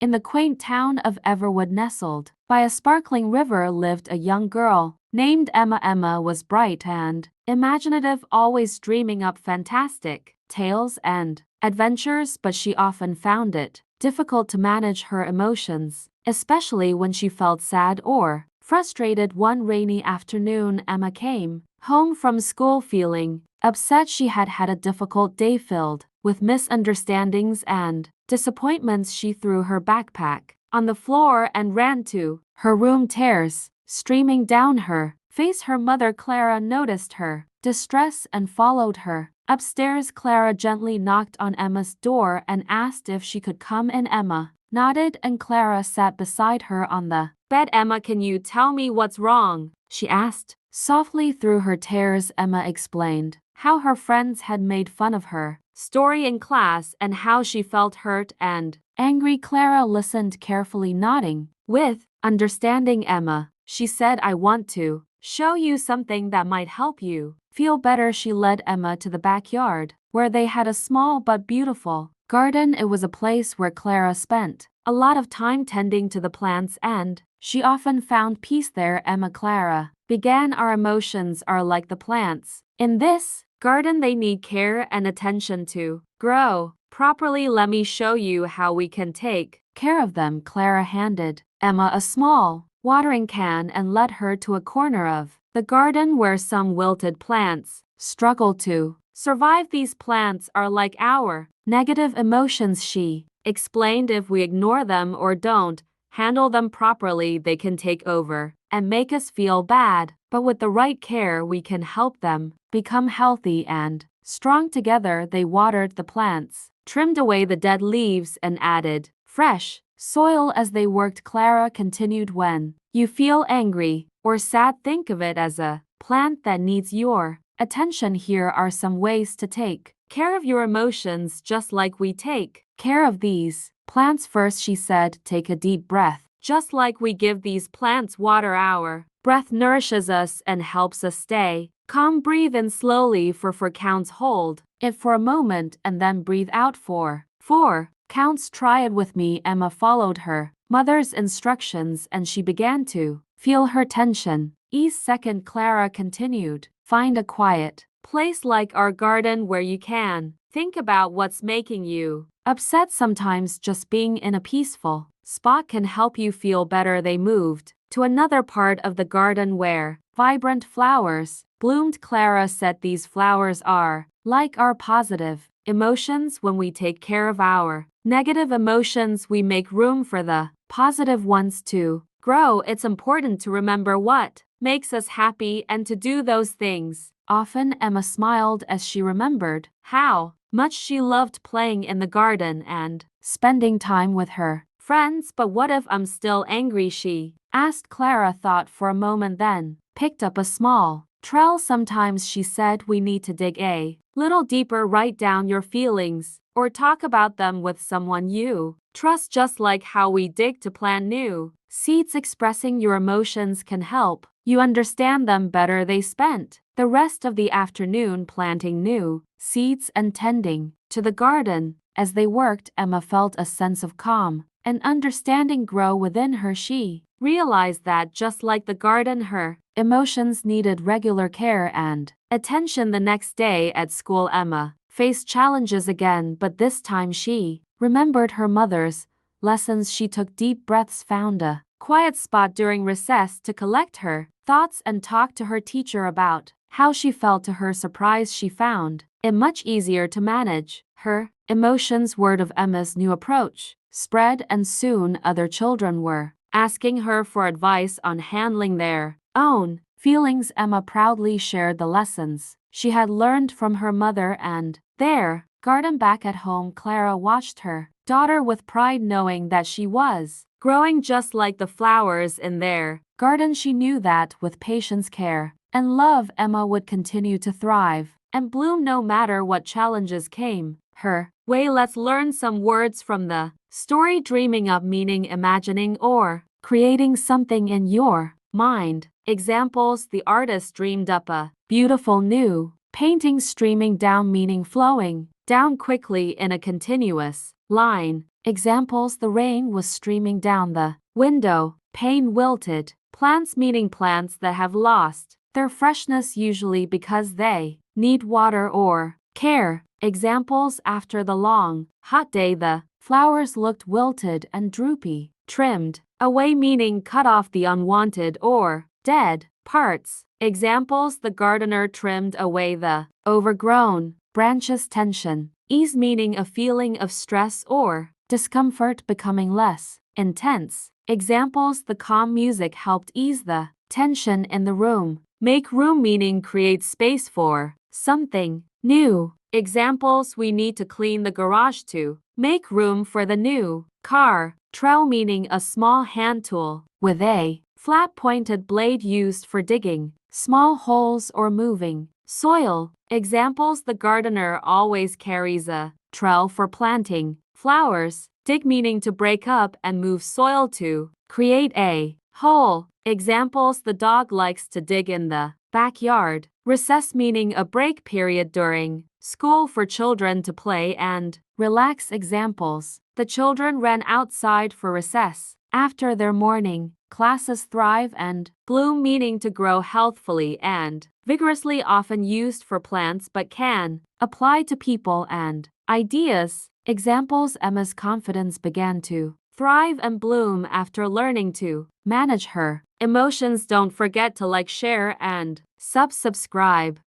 In the quaint town of Everwood, nestled by a sparkling river, lived a young girl named Emma. Emma was bright and imaginative, always dreaming up fantastic tales and adventures, but she often found it difficult to manage her emotions, especially when she felt sad or frustrated. One rainy afternoon, Emma came home from school feeling upset. She had had a difficult day filled with misunderstandings and disappointments. She threw her backpack on the floor and ran to her room, tears streaming down her face. Her mother, Clara, noticed her distress and followed her upstairs. Clara gently knocked on Emma's door and asked if she could come in. Emma nodded and Clara sat beside her on the bed. "Emma, can you tell me what's wrong?" she asked softly. Through her tears, Emma explained how her friends had made fun of her story in class and how she felt hurt and angry. Clara listened carefully, nodding with understanding. "Emma," she said, "I want to show you something that might help you feel better." She led Emma to the backyard, where they had a small but beautiful garden. It was a place where Clara spent a lot of time tending to the plants, and she often found peace there. "Emma," Clara began, "our emotions are like the plants in this garden. They need care and attention to grow properly. Let me show you how we can take care of them." Clara handed Emma a small watering can and led her to a corner of the garden where some wilted plants struggled to survive. "These plants are like our negative emotions," she explained. "If we ignore them or don't handle them properly, they can take over and make us feel bad. But with the right care, we can help them become healthy and strong." Together, they watered the plants, trimmed away the dead leaves, and added fresh soil as they worked. Clara continued, "When you feel angry or sad, think of it as a plant that needs your attention. Here are some ways to take care of your emotions just like we take care of these plants." "First," she said, "take a deep breath. Just like we give these plants water, our breath nourishes us and helps us stay calm. Breathe in slowly for 4 counts. Hold it for a moment and then breathe out for 4 counts. Try it with me." Emma followed her mother's instructions and she began to feel her tension ease. "Second," Clara continued, "find a quiet place like our garden where you can think about what's making you upset. Sometimes just being in a peaceful spot can help you feel better." They moved to another part of the garden where vibrant flowers bloomed. Clara said, "These flowers are like our positive emotions. When we take care of our negative emotions, we make room for the positive ones to grow. It's important to remember what makes us happy and to do those things often." Emma smiled as she remembered how much she loved playing in the garden and spending time with her friends. "But what if I'm still angry?" she asked. Clara thought for a moment, then picked up a small trowel. "Sometimes," she said, "we need to dig a little deeper. Write down your feelings or talk about them with someone you trust, just like how we dig to plant new seeds. Expressing your emotions can help you understand them better." They spent the rest of the afternoon planting new seeds and tending to the garden. As they worked, Emma felt a sense of calm and understanding grow within her. She realized that just like the garden, her emotions needed regular care and attention. The next day at school, Emma faced challenges again, but this time she remembered her mother's lessons. She took deep breaths, found a quiet spot during recess to collect her thoughts, and talked to her teacher about how she felt. To her surprise, she found it much easier to manage her emotions. Word of Emma's new approach spread, and soon other children were asking her for advice on handling their own feelings. Emma proudly shared the lessons she had learned from her mother and their garden. Back at home, Clara watched her daughter with pride, knowing that she was growing just like the flowers in their garden. She knew that with patience, care, and love, Emma would continue to thrive and bloom no matter what challenges came her way. Let's learn some words from the story. Dreaming up, meaning imagining or creating something in your mind. Examples: the artist dreamed up a beautiful new painting. Streaming down, meaning flowing down quickly in a continuous line. Examples: the rain was streaming down the window. Pain wilted. Plants meaning plants that have lost their freshness, usually because they need water or care. Examples: after the long, hot day the flowers looked wilted and droopy. Trimmed away meaning cut off the unwanted or dead parts. Examples: the gardener trimmed away the overgrown branches. Tension ease meaning a feeling of stress or discomfort becoming less intense. Examples: the calm music helped ease the tension in the room. Make room meaning create space for something new. Examples: we need to clean the garage to make room for the new car. Trowel meaning a small hand tool with a flat pointed blade used for digging small holes or moving soil. Examples: the gardener always carries a trowel for planting flowers. Dig meaning to break up and move soil to create a hole. Examples: the dog likes to dig in the backyard. Recess meaning a break period during school for children to play and relax. Examples: the children ran outside for recess after their morning classes. Thrive and bloom meaning to grow healthfully and vigorously, often used for plants but can apply to people and ideas. Examples: Emma's confidence began to thrive and bloom after learning to manage her emotions. Don't forget to like, share, and subscribe.